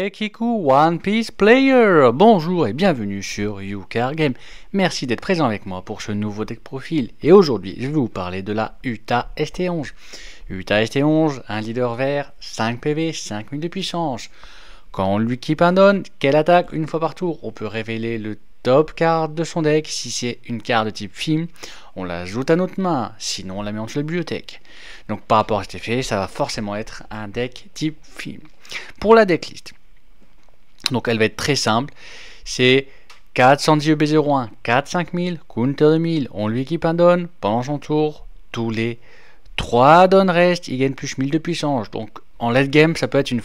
C'est Kiku One Piece Player. Bonjour et bienvenue sur YouCard Game. Merci d'être présent avec moi pour ce nouveau deck profil. Et aujourd'hui, je vais vous parler de la Uta ST11. Uta ST11, un leader vert, 5 PV, 5000 de puissance. Quand on lui équipe un don, qu'elle attaque une fois par tour, on peut révéler le top card de son deck. Si c'est une carte de type film, on l'ajoute à notre main, sinon on la met en dessous de la bibliothèque. Donc par rapport à cet effet, ça va forcément être un deck type film. Pour la decklist, donc elle va être très simple, c'est 4 Sanji EB01, 4 5000, counter 2000, on lui équipe un don, pendant son tour, tous les 3 dons restent, il gagne plus 1000 de puissance. Donc en late game, ça peut être une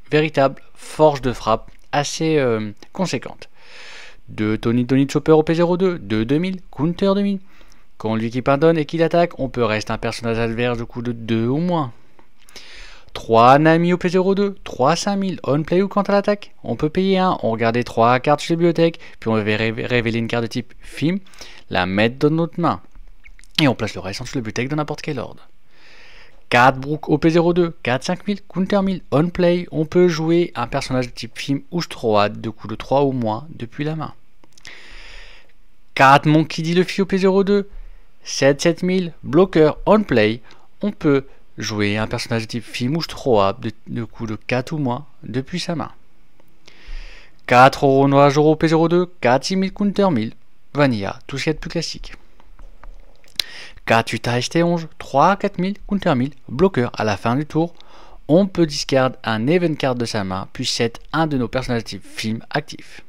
véritable force de frappe assez conséquente. 2 Tony Chopper au P02, 2 2000, counter 2000. Quand on lui équipe un don et qu'il attaque, on peut rester un personnage adverse de coup de 2 ou moins. 3 Nami au P02, 3 5000, on play ou quand elle attaque. On peut payer un, on regarde 3 cartes sur la bibliothèque, puis on va révéler une carte de type film, la mettre dans notre main. Et on place le reste en dessous de la bibliothèque dans n'importe quel ordre. 4 Brook au P02, 4 5000, counter 1000, on play, on peut jouer un personnage de type film ou Stroad de coup de 3 ou moins depuis la main. 4 Monkey D. Luffy au P02, 7 7000, bloqueur, on play, on peut jouer un personnage de type film ou Stroad de coup de 4 ou moins depuis sa main. 4 Oronoa Joro au P02, 4 6000, counter 1000, vanilla, tout ce qui est plus classique. 4 Uta ST11, 3 4000, counter 1000, bloqueur à la fin du tour, on peut discard un event card de sa main, puis set un de nos personnages type film actifs.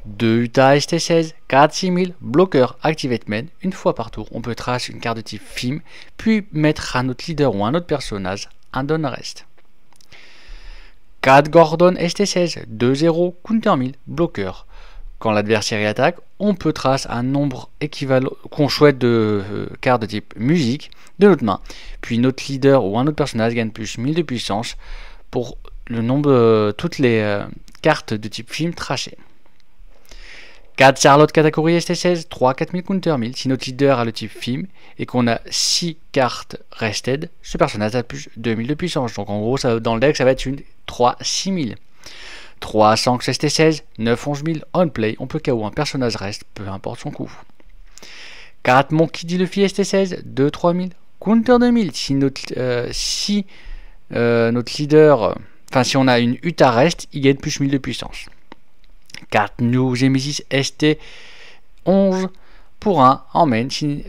2 Uta ST16, 4 6000, bloqueur activate main, une fois par tour, on peut tracer une carte de type film, puis mettre à notre leader ou un autre personnage un don reste. 4 Gordon ST16, 2-0, counter 1000, bloqueur. Quand l'adversaire attaque, on peut tracer un nombre équivalent qu'on souhaite de cartes de type musique de notre main. Puis notre leader ou un autre personnage gagne plus 1000 de puissance pour le nombre de toutes les cartes de type film tracées. 4 Charlotte Katakuri ST16, 3 4000, counter 1000. Si notre leader a le type film et qu'on a 6 cartes rested, ce personnage a plus 2000 de puissance. Donc en gros, ça, dans le deck, ça va être une 3 6000. 3 Sanks ST16, 9 11000, on play, on peut KO un personnage reste, peu importe son coût. 4 Monkey D. Luffy ST16, 2 3000, counter 2000. Si notre leader, si on a une Uta reste, il gagne plus 1000 de puissance. 4 New Genesis ST11 pour 1 en main. Si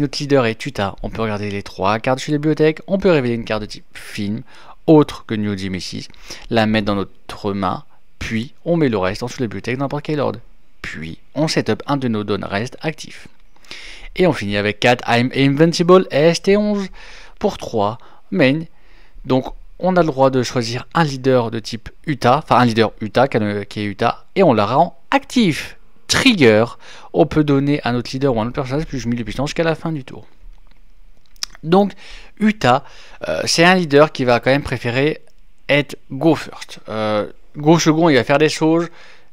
notre leader est Uta, on peut regarder les 3 cartes sur la bibliothèque, on peut révéler une carte de type film autre que New Genesis, la mettre dans notre main, puis on met le reste en dessous de la bibliothèque dans n'importe quel ordre. Puis on setup un de nos dons restes actifs. Et on finit avec 4 I'm Invincible ST11 pour 3 main. Donc on a le droit de choisir un leader de type Uta, un leader Uta qui est Uta, et on la rend actif. Trigger, on peut donner à notre leader ou à un autre personnage plus 1000 de puissance jusqu'à la fin du tour. Donc Uta, c'est un leader qui va quand même préférer être go first. Go second, il va faire des choses,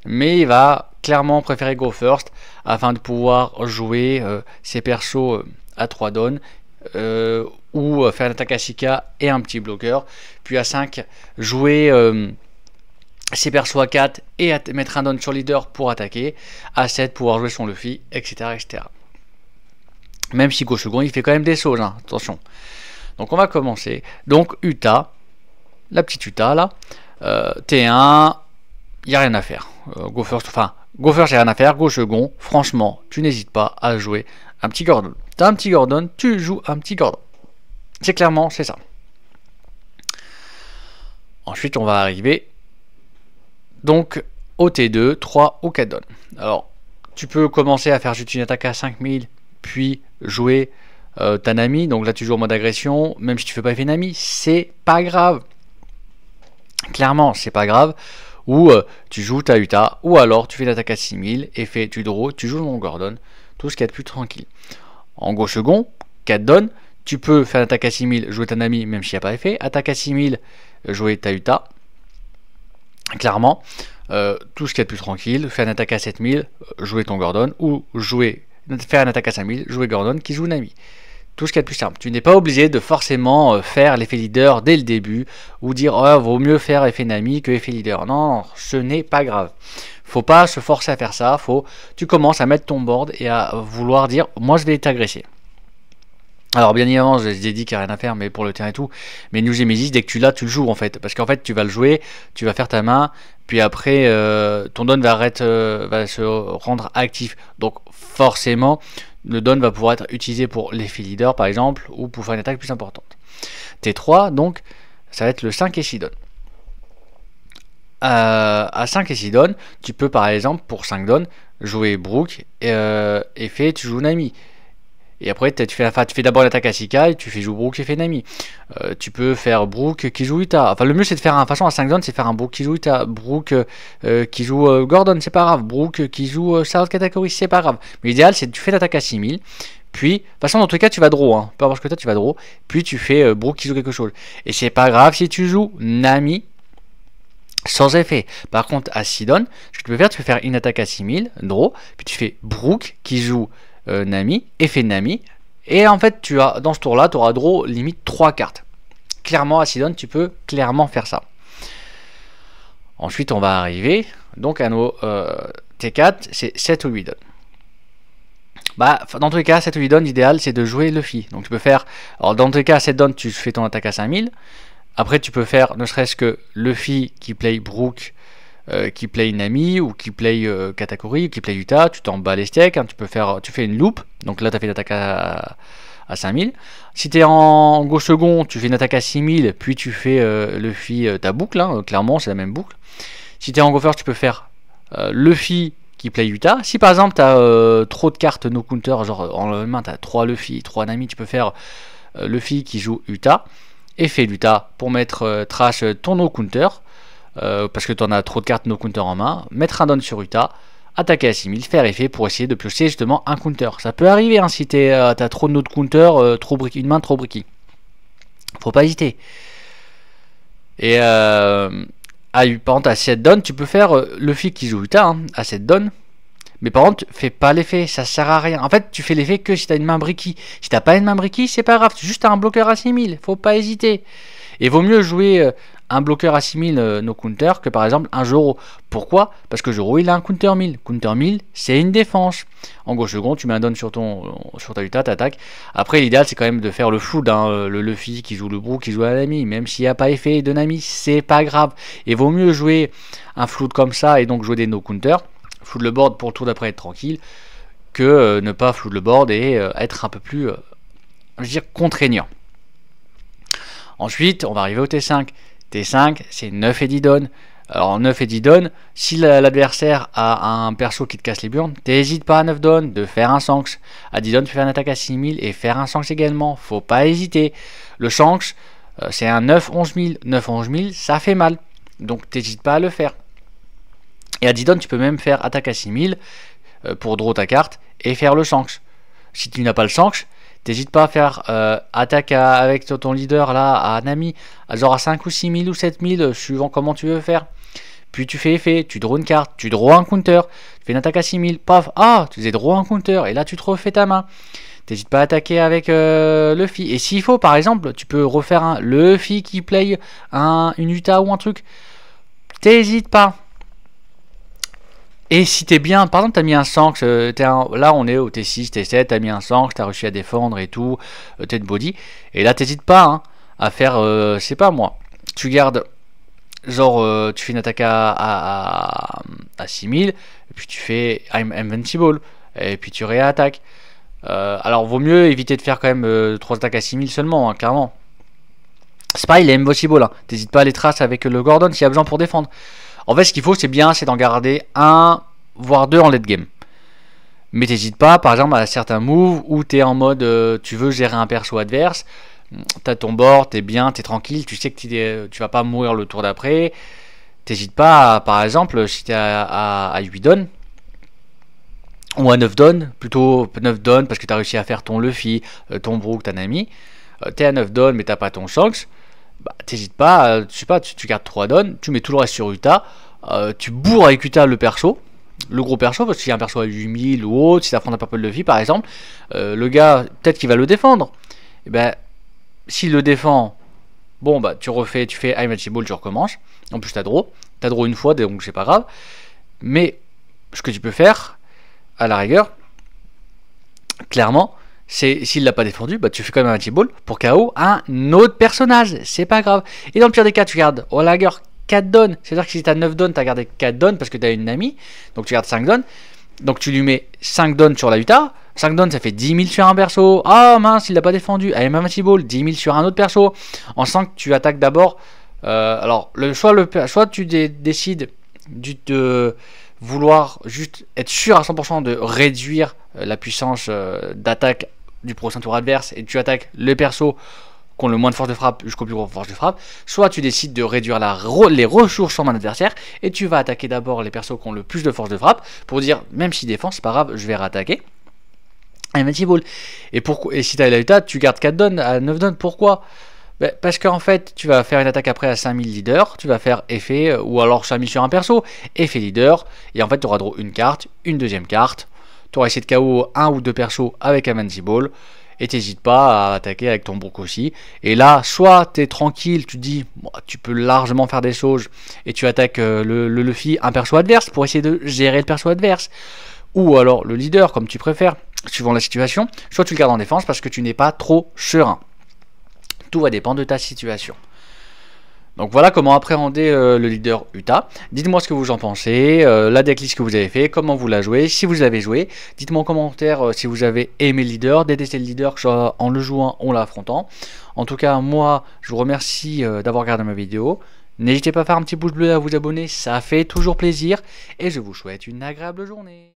mais il va clairement préférer go first afin de pouvoir jouer ses persos à 3 dons ou faire une attaque à 6K et un petit bloqueur. Puis à 5, jouer ses persos à 4 et mettre un don sur leader pour attaquer. À 7, pouvoir jouer son Luffy, etc. etc. Même si go second, il fait quand même des choses, hein, attention. Donc on va commencer. Donc Uta, la petite Uta là, T1, il n'y a rien à faire. Go first, il n'y a rien à faire. Go second, franchement, tu n'hésites pas à jouer un petit Gordon. Tu as un petit Gordon, tu joues un petit Gordon. C'est clairement, c'est ça. Ensuite, on va arriver donc au T2, 3 ou 4 dons. Alors, tu peux commencer à faire juste une attaque à 5000, puis jouer ta Nami, donc là tu joues en mode agression, même si tu fais pas effet Nami, c'est pas grave. Clairement, c'est pas grave. Ou tu joues ta Uta, ou alors tu fais l'attaque à 6000, effet tu draw, tu joues mon Gordon, tout ce qu'il y a de plus tranquille. En go second, 4 dons, tu peux faire l'attaque à 6000, jouer ta Nami, même s'il n'y a pas effet. Attaque à 6000, jouer ta Uta. Clairement, tout ce qu'il y a de plus tranquille, faire une attaque à 7000, jouer ton Gordon, ou faire une attaque à 5000, jouer Gordon qui joue Nami. tout ce qu'il y a de plus simple. Tu n'es pas obligé de forcément faire l'effet leader dès le début ou dire oh, vaut mieux faire effet Nami que effet leader. Non, ce n'est pas grave. Faut pas se forcer à faire ça. Tu commences à mettre ton board et à vouloir dire moi je vais t'agresser. Alors bien évidemment, je l'ai dit qu'il n'y a rien à faire, mais pour le terrain et tout. Mais New Genesis, dès que tu l'as, tu le joues en fait. Parce qu'en fait, tu vas le jouer, tu vas faire ta main, puis après, ton don va se rendre actif. Donc forcément, le don va pouvoir être utilisé pour l'effet leader par exemple, ou pour faire une attaque plus importante. T3, donc, ça va être le 5 et 6 don. À 5 et 6 don, tu peux par exemple, pour 5 don, jouer Brook, effet, tu joues Nami. Et après, tu fais d'abord l'attaque à Shikai, tu fais jouer Brook et fait Nami. Tu peux faire Brook qui joue Uta. Enfin, le mieux c'est de faire façon à 5 zones, c'est faire un Brook qui joue Uta. Brook qui joue Gordon, c'est pas grave. Brook qui joue South Katakuri, c'est pas grave. Mais l'idéal c'est que tu fais l'attaque à 6000. Puis, de toute façon, dans tous les cas, tu vas draw. Hein. Peu importe ce que toi, tu vas draw. Puis tu fais Brook qui joue quelque chose. Et c'est pas grave si tu joues Nami sans effet. Par contre, à 6 don, ce que tu peux faire, tu peux faire une attaque à 6000, draw. Puis tu fais Brook qui joue Nami, effet Nami, et en fait dans ce tour là tu auras draw limite 3 cartes. Clairement à Sidon tu peux clairement faire ça. Ensuite on va arriver donc à nos T4, c'est 7 ou 8 don. Dans tous les cas 7 ou 8 don, l'idéal c'est de jouer Luffy. Donc tu peux faire, alors dans tous les cas 7 don tu fais ton attaque à 5000. Après tu peux faire ne serait-ce que Luffy qui play Brook, qui play Nami ou qui play Katakuri ou qui play Uta, tu t'en bats les steaks, hein, tu fais une loupe, donc là tu as fait l'attaque à 5000. Si tu es en go second, tu fais une attaque à 6000, puis tu fais Luffy ta boucle, hein, clairement c'est la même boucle. Si tu es en go first, tu peux faire Luffy qui play Uta. Si par exemple tu as trop de cartes no counter, genre en main tu as 3 Luffy, 3 Nami, tu peux faire Luffy qui joue Uta, effet d'Uta pour mettre trash ton no counter. Parce que tu en as trop de cartes no counter en main, mettre un don sur Uta, attaquer à 6000, faire effet pour essayer de piocher justement un counter. Ça peut arriver hein, si tu as trop de no counter, une main trop bricky. Faut pas hésiter. Et par exemple à 7 don, tu peux faire Luffy qui joue Uta hein, à 7 don. Mais par contre, fais pas l'effet, ça sert à rien. En fait, tu fais l'effet que si tu as une main bricky. Si t'as pas une main bricky, c'est pas grave, c'est juste un bloqueur à 6000, faut pas hésiter. Et vaut mieux jouer un bloqueur à 6000 no counter que par exemple un Zoro. Pourquoi? Parce que Zoro il a un counter 1000. Counter 1000 c'est une défense. En gauche second tu mets un don sur ta Uta, t'attaques. Après l'idéal c'est quand même de faire le flood, hein, le Luffy qui joue le Brook qui joue à Nami. Même s'il n'y a pas effet de Nami, c'est pas grave. Et vaut mieux jouer un flood comme ça et donc jouer des no counter. Flood le board pour le tour d'après être tranquille. Que ne pas flood le board et être un peu plus je veux dire contraignant. Ensuite, on va arriver au T5. T5, c'est 9 et 10 don. Alors 9 et 10 don, si l'adversaire a un perso qui te casse les burnes, t'hésites pas à 9 don de faire un Shanks. À 10 don, tu fais une attaque à 6000 et faire un Shanks également. Faut pas hésiter. Le Shanks, c'est un 9-11 000. 9-11 000, ça fait mal. Donc t'hésites pas à le faire. Et à 10 don, tu peux même faire attaque à 6000 pour draw ta carte et faire le Shanks. Si tu n'as pas le Shanks, t'hésites pas à faire attaque avec ton leader là à Nami, genre à 5 ou 6000 ou 7000, suivant comment tu veux faire. Puis tu fais effet, tu draw une carte, tu draw un counter, tu fais une attaque à 6000, paf, ah, tu faisais draw un counter, et là tu te refais ta main. T'hésites pas à attaquer avec Luffy. Et s'il faut, par exemple, tu peux refaire un Luffy qui play une Uta ou un truc. T'hésites pas. Et si t'es bien, par exemple, t'as mis un Shanks, là on est au T6, T7, t'as mis un Shanks, t'as réussi à défendre et tout, t'es de body, et là t'hésites pas hein, à faire, je sais pas moi, tu gardes, genre, tu fais une attaque à 6000, et puis tu fais I'm invincible, et puis tu réattaques. Alors vaut mieux éviter de faire quand même 3 attaques à 6000 seulement, hein, clairement. C'est pas, il est invincible, hein. T'hésites pas à les traces avec le Gordon s'il y a besoin pour défendre. En fait, ce qu'il faut, c'est bien, c'est d'en garder un, voire 2 en late game. Mais t'hésites pas, par exemple, à certains moves où t'es en mode, tu veux gérer un perso adverse, t'as ton board, t'es bien, t'es tranquille, tu sais que tu vas pas mourir le tour d'après. T'hésites pas, par exemple, si t'es à 8 don, ou à 9 don, plutôt 9 don parce que t'as réussi à faire ton Luffy, ton Brook, ta Nami. T'es à 9 don, mais t'as pas ton Shanks. Bah, t'hésites pas, je sais pas, tu gardes 3 don, tu mets tout le reste sur Uta, tu bourres avec Uta le perso, le gros perso, parce qu'il y a un perso à 8000 ou autre, si tu affrontes un Purple Luffy par exemple, le gars, peut-être qu'il va le défendre. Et ben, s'il le défend, bon bah tu fais Invincible, tu recommences. En plus t'as draw une fois, donc c'est pas grave. Mais ce que tu peux faire, à la rigueur, clairement, c'est s'il l'a pas défendu, bah tu fais quand même Invincible pour KO un autre personnage, c'est pas grave. Et dans le pire des cas, tu gardes au lager 4 dons, c'est-à-dire que si t'as 9 dons, t'as gardé 4 dons parce que t'as une amie, donc tu gardes 5 dons. Donc tu lui mets 5 dons sur la Uta, 5 dons ça fait 10 000 sur un perso, ah mince il l'a pas défendu, allez Invincible, 10 000 sur un autre perso, en sachant que tu attaques d'abord, alors soit tu décides de vouloir juste être sûr à 100% de réduire la puissance d'attaque du prochain tour adverse et tu attaques les persos qui ont le moins de force de frappe jusqu'au plus gros force de frappe, soit tu décides de réduire les ressources sur mon adversaire et tu vas attaquer d'abord les persos qui ont le plus de force de frappe pour dire même s'il défend c'est pas grave, je vais rattaquer Invincible. Et si tu as la Uta, tu gardes 4 dons à 9 dons, pourquoi? Parce qu'en fait tu vas faire une attaque après à 5000 leaders, tu vas faire effet ou alors 5000 sur un perso, effet leader, et en fait tu auras draw une carte, une deuxième carte, tu auras essayé de KO un ou deux persos avec Invincible. Et t'hésites pas à attaquer avec ton Brook aussi. Et là, soit t'es tranquille, tu te dis, bon, tu peux largement faire des choses, et tu attaques le Luffy, un perso adverse, pour essayer de gérer le perso adverse. Ou alors le leader, comme tu préfères, suivant la situation. Soit tu le gardes en défense parce que tu n'es pas trop serein. Tout va dépendre de ta situation. Donc voilà comment appréhender le leader Uta. Dites-moi ce que vous en pensez, la decklist que vous avez fait, comment vous la jouez, si vous l'avez joué. Dites-moi en commentaire si vous avez aimé le leader, détesté le leader, que ce soit en le jouant ou en l'affrontant. En tout cas, moi, je vous remercie d'avoir regardé ma vidéo. N'hésitez pas à faire un petit pouce bleu et à vous abonner, ça fait toujours plaisir. Et je vous souhaite une agréable journée.